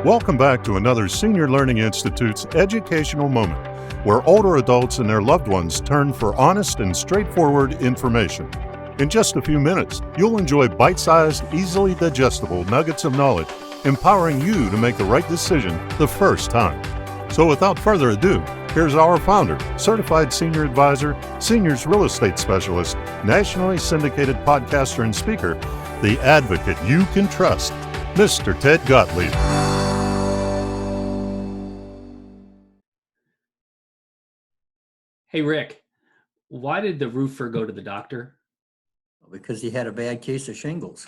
Welcome back to another Senior Learning Institute's educational moment, where older adults and their loved ones turn for honest and straightforward information. In just a few minutes, you'll enjoy bite-sized, easily digestible nuggets of knowledge, empowering you to make the right decision the first time. So without further ado, here's our founder, certified senior advisor, seniors real estate specialist, nationally syndicated podcaster and speaker, the advocate you can trust, Mr. Ted Gottlieb. Hey, Rick, why did the roofer go to the doctor? Because he had a bad case of shingles.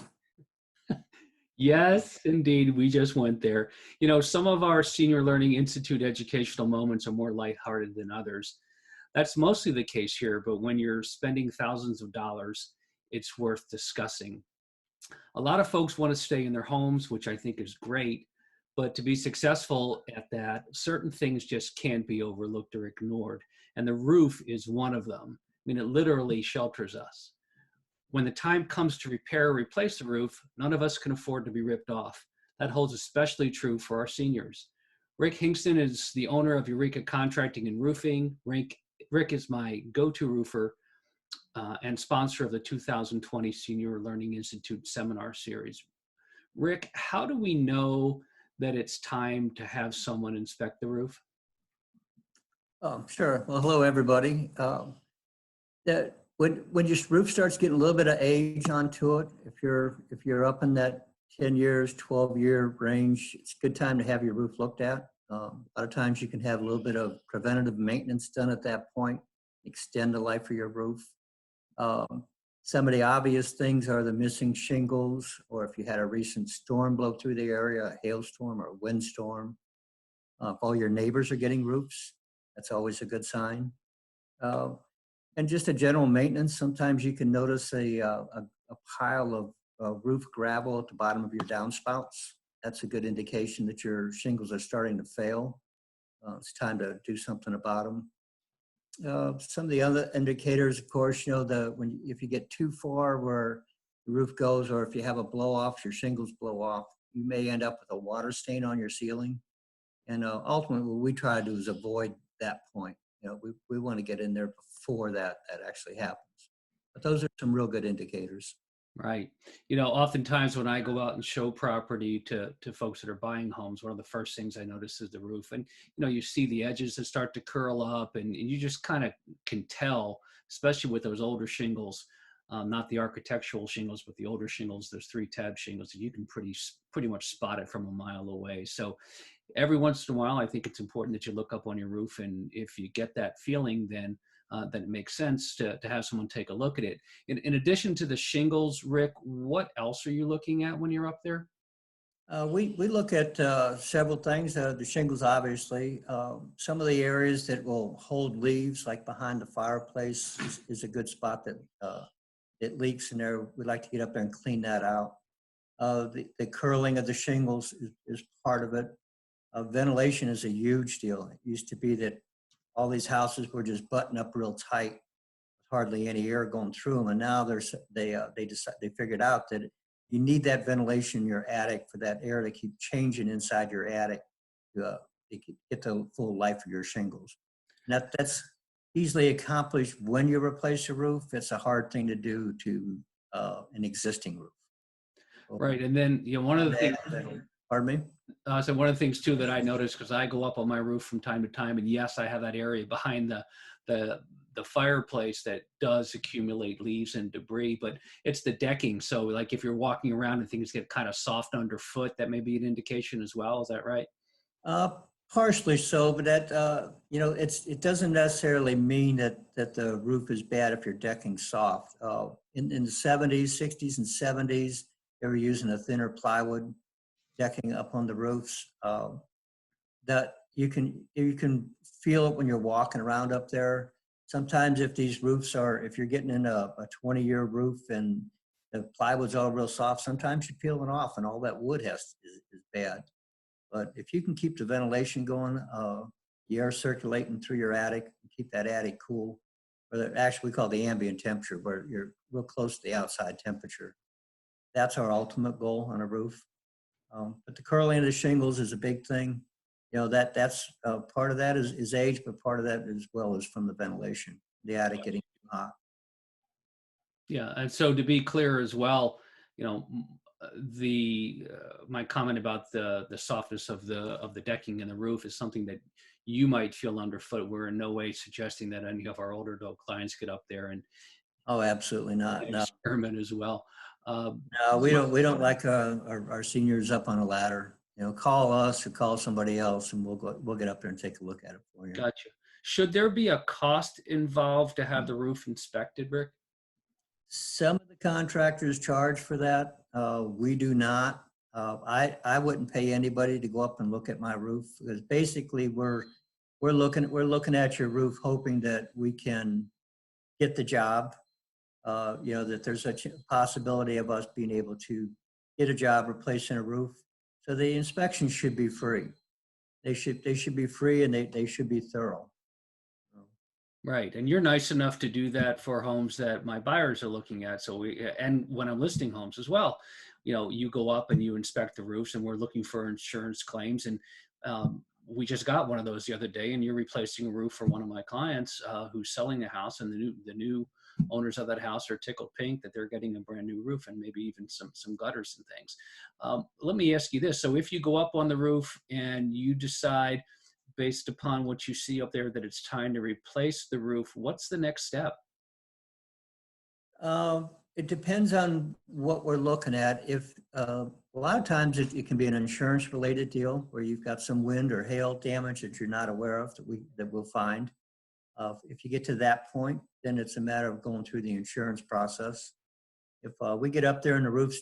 Yes, indeed. We just went there. You know, some of our Senior Learning Institute educational moments are more lighthearted than others. That's mostly the case here, but when you're spending thousands of dollars, it's worth discussing. A lot of folks want to stay in their homes, which I think is great, but to be successful at that, certain things just can't be overlooked or ignored. And the roof is one of them. I mean, it literally shelters us. When the time comes to repair or replace the roof, none of us can afford to be ripped off. That holds especially true for our seniors. Rick Hinkson is the owner of Eureka Contracting and Roofing. Rick is my go-to roofer and sponsor of the 2020 Senior Learning Institute seminar series. Rick, how do we know that it's time to have someone inspect the roof? Sure. Well, hello, everybody. When your roof starts getting a little bit of age onto it, if you're up in that 10 years, 12-year range, it's a good time to have your roof looked at. A lot of times you can have a little bit of preventative maintenance done at that point, extend the life of your roof. Some of the obvious things are the missing shingles, or if you had a recent storm blow through the area, a hailstorm or a windstorm. If all your neighbors are getting roofs, that's always a good sign. And just a general maintenance, sometimes you can notice a pile of roof gravel at the bottom of your downspouts. That's a good indication that your shingles are starting to fail. It's time to do something about them. Some of the other indicators, of course, you know, if you get too far where the roof goes, or if you have a blow off, your shingles blow off, you may end up with a water stain on your ceiling. And ultimately, what we try to do is avoid that point. You know, we want to get in there before that actually happens. But those are some real good indicators. Right. You know, oftentimes when I go out and show property to folks that are buying homes, one of the first things I notice is the roof. And, you know, you see the edges that start to curl up and you just kind of can tell, especially with those older shingles, not the architectural shingles, but the older shingles, there's 3-tab shingles, and you can pretty much spot it from a mile away. So every once in a while, I think it's important that you look up on your roof. And if you get that feeling, then it makes sense to have someone take a look at it. In addition to the shingles, Rick, what else are you looking at when you're up there? We look at several things. The shingles, obviously. Some of the areas that will hold leaves, like behind the fireplace, is a good spot that it leaks in there. We like to get up there and clean that out. The curling of the shingles is part of it. Ventilation is a huge deal. It used to be that all these houses were just buttoned up real tight, hardly any air going through them. And now they figured out that you need that ventilation in your attic for that air to keep changing inside your attic to get the full life of your shingles. And that's easily accomplished when you replace a roof. It's a hard thing to do to an existing roof. Right. And then, you know, one of the things, pardon me? So one of the things too that I noticed, because I go up on my roof from time to time, and yes, I have that area behind the fireplace that does accumulate leaves and debris, but it's the decking. So like if you're walking around and things get kind of soft underfoot, that may be an indication as well. Is that right? Partially so, but that you know, it doesn't necessarily mean that the roof is bad if your decking's soft. In the 70s, 60s, and 70s, they were using a thinner plywood decking up on the roofs. That you can feel it when you're walking around up there. Sometimes if you're getting in a 20-year roof and the plywood's all real soft, sometimes you peel it off and all that wood is bad. But if you can keep the ventilation going, the air circulating through your attic, keep that attic cool, or actually we call the ambient temperature, where you're real close to the outside temperature. That's our ultimate goal on a roof. But the curling of the shingles is a big thing. You know, that's part of that is age, but part of that as well is from the ventilation, the attic getting too hot. Yeah, and so to be clear as well, you know, my comment about the softness of the decking and the roof is something that you might feel underfoot. We're in no way suggesting that any of our older adult clients get up there and Oh, absolutely not. No, experiment as well. no, we don't like our seniors up on a ladder. You know, call us or call somebody else, and we'll get up there and take a look at it for you. Gotcha. Should there be a cost involved to have the roof inspected, Rick? Some of the contractors charge for that. We do not. I wouldn't pay anybody to go up and look at my roof because basically we're looking at your roof, hoping that we can get the job. You know, that there's a possibility of us being able to get a job replacing a roof. So the inspection should be free. They should be free, and they should be thorough. Right. And you're nice enough to do that for homes that my buyers are looking at. So and when I'm listing homes as well, you know, you go up and you inspect the roofs, and we're looking for insurance claims. And we just got one of those the other day, and you're replacing a roof for one of my clients who's selling a house, and the new owners of that house are tickled pink that they're getting a brand new roof and maybe even some gutters and things. Let me ask you this. So if you go up on the roof and you decide, based upon what you see up there, that it's time to replace the roof, what's the next step? It depends on what we're looking at. If a lot of times it can be an insurance related deal where you've got some wind or hail damage that you're not aware of that we'll find. If you get to that point, then it's a matter of going through the insurance process. If we get up there and the roof's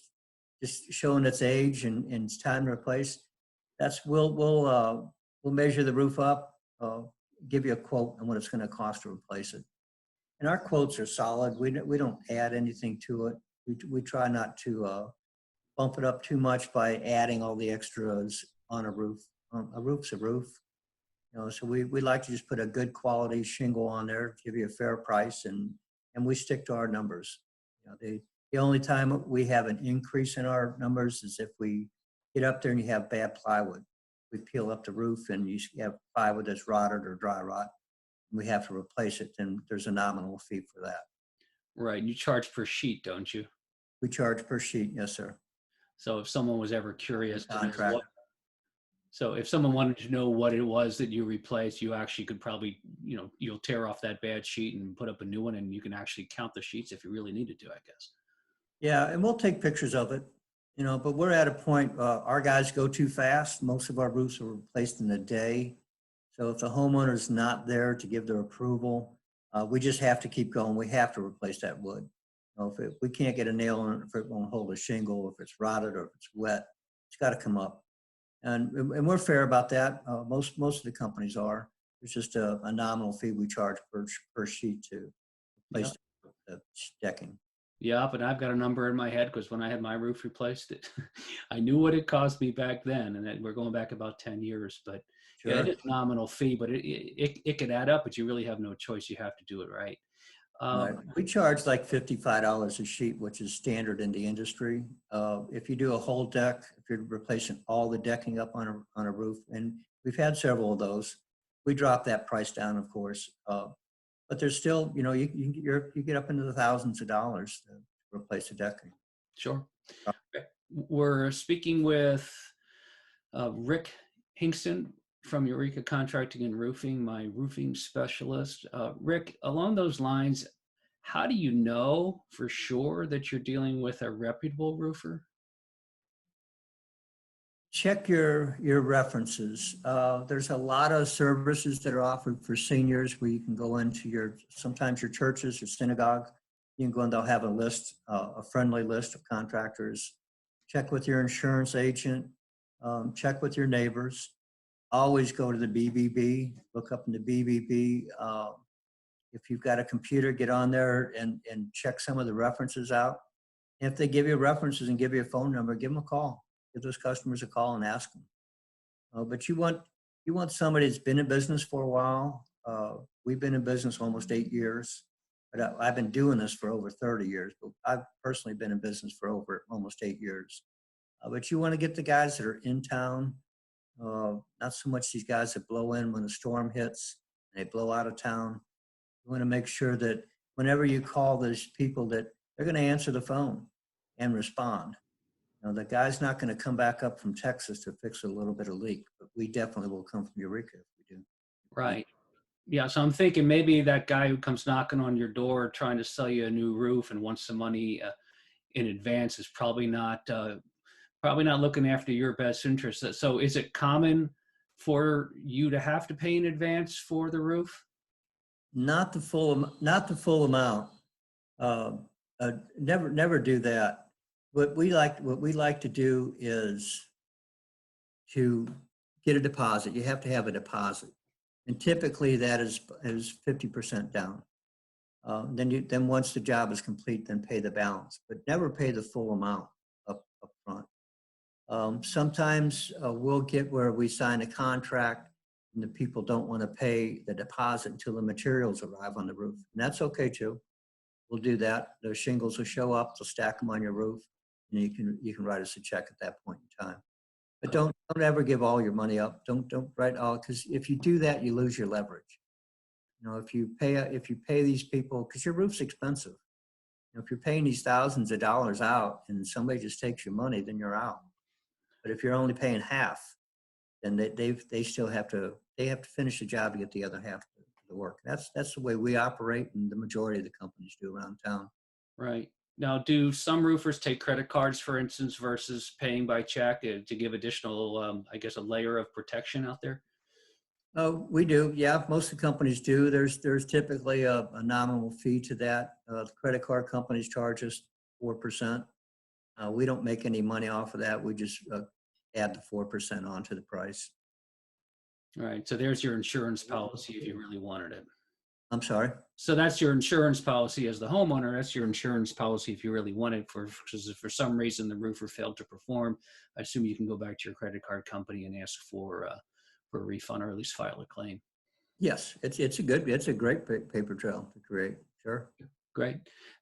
just showing its age and it's time to replace, we'll measure the roof up, give you a quote on what it's going to cost to replace it. And our quotes are solid. We don't add anything to it. We try not to bump it up too much by adding all the extras on a roof. A roof's a roof. You know, so we like to just put a good quality shingle on there, give you a fair price, and we stick to our numbers. You know, the only time we have an increase in our numbers is if we get up there and you have bad plywood. We peel up the roof and you have plywood that's rotted or dry rot, and we have to replace it, then there's a nominal fee for that. Right. You charge per sheet, don't you? We charge per sheet, yes, sir. So if someone was ever curious to know Contract. so if someone wanted to know what it was that you replaced, you actually could probably, you know, you'll tear off that bad sheet and put up a new one, and you can actually count the sheets if you really needed to, I guess. Yeah, and we'll take pictures of it, you know, but we're at a point, our guys go too fast. Most of our roofs are replaced in a day. So if the homeowner's not there to give their approval, we just have to keep going. We have to replace that wood. You know, if we can't get a nail in it, if it won't hold a shingle, if it's rotted or if it's wet, it's got to come up. And we're fair about that. Most of the companies are. It's just a nominal fee we charge per sheet to replace the decking. Yeah, but I've got a number in my head because when I had my roof replaced, I knew what it cost me back then, and we're going back about 10 years. But Sure. yeah, it is a nominal fee, but it could add up, but you really have no choice. You have to do it right. Right. We charge like $55 a sheet, which is standard in the industry. If you do a whole deck, if you're replacing all the decking up on a roof, and we've had several of those, we drop that price down, of course. But there's still, you know, you get up into the thousands of dollars to replace the decking. Sure. We're speaking with Rick Hinkson from Eureka Contracting and Roofing, my roofing specialist. Rick, along those lines, how do you know for sure that you're dealing with a reputable roofer? Check your references. There's a lot of services that are offered for seniors where you can go into sometimes your churches or synagogue. You can go and they'll have a list, a friendly list of contractors. Check with your insurance agent. Check with your neighbors. Always go to the BBB. Look up in the BBB. If you've got a computer, get on there and check some of the references out. If they give you references and give you a phone number, give them a call. Give those customers a call and ask them. But you want somebody that's been in business for a while. We've been in business almost 8 years, but I've been doing this for over 30 years. But I've personally been in business for over almost 8 years. But you want to get the guys that are in town, not so much these guys that blow in when the storm hits, and they blow out of town. You want to make sure that whenever you call those people that they're going to answer the phone and respond. The guy's not going to come back up from Texas to fix a little bit of leak, but we definitely will come from Eureka if we do. Right. Yeah. So I'm thinking maybe that guy who comes knocking on your door trying to sell you a new roof and wants some money in advance is probably not looking after your best interests. So is it common for you to have to pay in advance for the roof? Not the full amount. Never do that. What we like to do is to get a deposit. You have to have a deposit, and typically that is 50% down. Then once the job is complete, then pay the balance, but never pay the full amount up front. Sometimes we'll get where we sign a contract and the people don't want to pay the deposit until the materials arrive on the roof. And that's okay too. We'll do that. Those shingles will show up, they'll stack them on your roof, and you can write us a check at that point in time. But don't ever give all your money up. Don't write all, because if you do that, you lose your leverage. If you pay these people, because your roof's expensive. If you're paying these thousands of dollars out and somebody just takes your money, then you're out. But if you're only paying half, then they still have to finish the job to get the other half to work. That's the way we operate, and the majority of the companies do around town. Right. Now, do some roofers take credit cards, for instance, versus paying by check to give additional, I guess, a layer of protection out there? Oh, we do. Yeah, most of the companies do. There's typically a nominal fee to that. The credit card companies charge us 4%. We don't make any money off of that. We just add the 4% onto the price. All right. So there's your insurance policy if you really wanted it. I'm sorry? So that's your insurance policy as the homeowner. That's your insurance policy if you really want it. For some reason the roofer failed to perform, I assume you can go back to your credit card company and ask for a refund, or at least file a claim. Yes, it's a great paper trail to create. Sure. Great.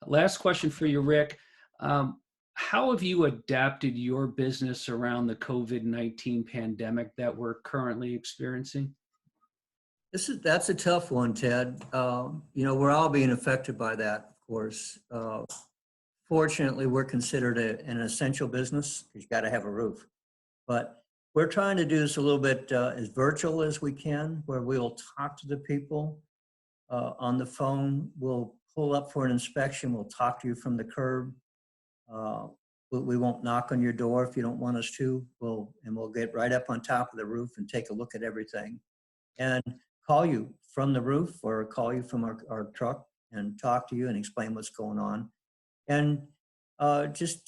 Last question for you, Rick. How have you adapted your business around the COVID-19 pandemic that we're currently experiencing? That's a tough one, Ted. We're all being affected by that, of course. Fortunately, we're considered an essential business. You've got to have a roof. But we're trying to do this a little bit as virtual as we can, where we'll talk to the people on the phone. We'll pull up for an inspection. We'll talk to you from the curb. We won't knock on your door if you don't want us to. We'll get right up on top of the roof and take a look at everything, and call you from the roof or call you from our truck and talk to you and explain what's going on. And just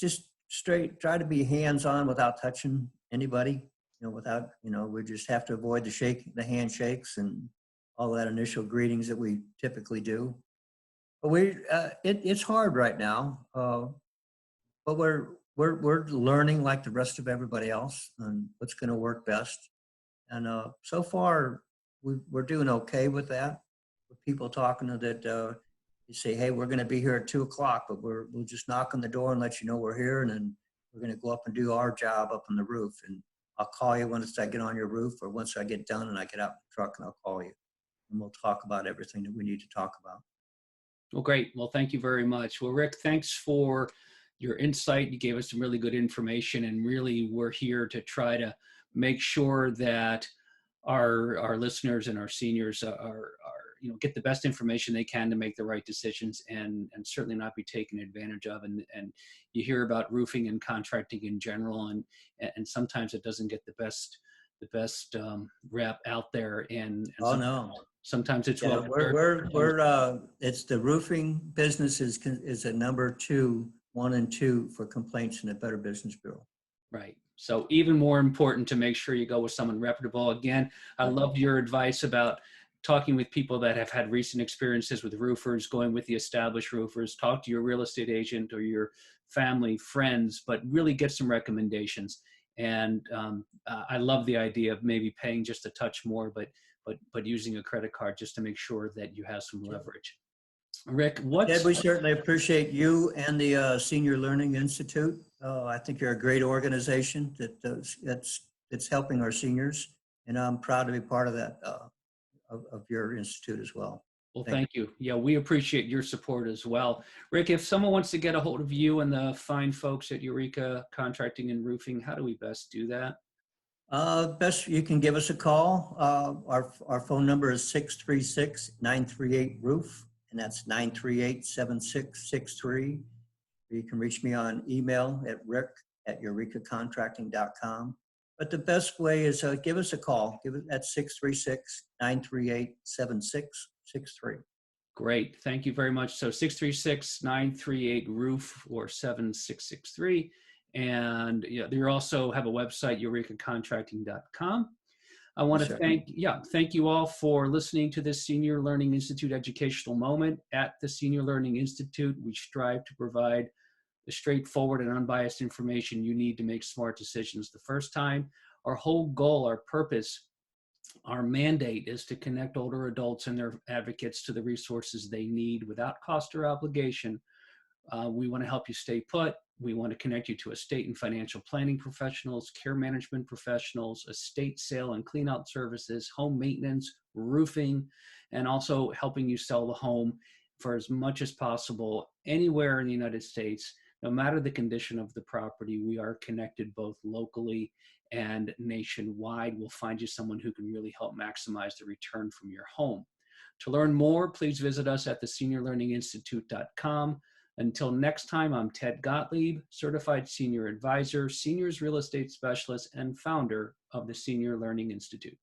straight try to be hands-on without touching anybody, we just have to avoid the handshakes and all that initial greetings that we typically do. But it's hard right now, but we're learning like the rest of everybody else on what's going to work best. And so far, we're doing okay with that. With people talking that you say, hey, we're going to be here at 2:00, but we'll just knock on the door and let you know we're here, and then we're going to go up and do our job up on the roof. And I'll call you once I get on your roof, or once I get done and I get out the truck, and I'll call you, and we'll talk about everything that we need to talk about. Well, great. Well, thank you very much. Well, Rick, thanks for your insight. You gave us some really good information, and really we're here to try to make sure that our listeners and our seniors are get the best information they can to make the right decisions, and certainly not be taken advantage of. And you hear about roofing and contracting in general, and sometimes it doesn't get the best rep out there. And sometimes it's it's the roofing business is a number 1 and 2 for complaints in the Better Business Bureau. Right. So even more important to make sure you go with someone reputable. Again, I loved your advice about talking with people that have had recent experiences with roofers, going with the established roofers, talk to your real estate agent or your family, friends, but really get some recommendations. And I love the idea of maybe paying just a touch more, but using a credit card just to make sure that you have some leverage. Rick, Ted, what's we certainly appreciate you and the Senior Learning Institute. I think you're a great organization that's helping our seniors, and I'm proud to be part of that, of your institute as well. well, Thank you. thank you. Yeah, we appreciate your support as well. Rick, if someone wants to get a hold of you and the fine folks at Eureka Contracting and Roofing, how do we best do that? Best you can give us a call. Our phone number is 636-938-ROOF, and that's 938-7663. You can reach me on email at rick@eurekacontracting.com. But the best way is give us a call. Give it at 636-938-7663. Great. Thank you very much. So 636-938-ROOF or 7663. And yeah, you also have a website, eurekacontracting.com. I want to thank you all for listening to this Senior Learning Institute educational moment. At the Senior Learning Institute, we strive to provide the straightforward and unbiased information you need to make smart decisions the first time. Our whole goal, our purpose, our mandate is to connect older adults and their advocates to the resources they need without cost or obligation. We want to help you stay put. We want to connect you to estate and financial planning professionals, care management professionals, estate sale and clean out services, home maintenance, roofing, and also helping you sell the home for as much as possible anywhere in the United States. No matter the condition of the property, we are connected both locally and nationwide. We'll find you someone who can really help maximize the return from your home. To learn more, please visit us at theseniorlearninginstitute.com. Until next time, I'm Ted Gottlieb, Certified Senior Advisor, Seniors Real Estate Specialist, and founder of the Senior Learning Institute.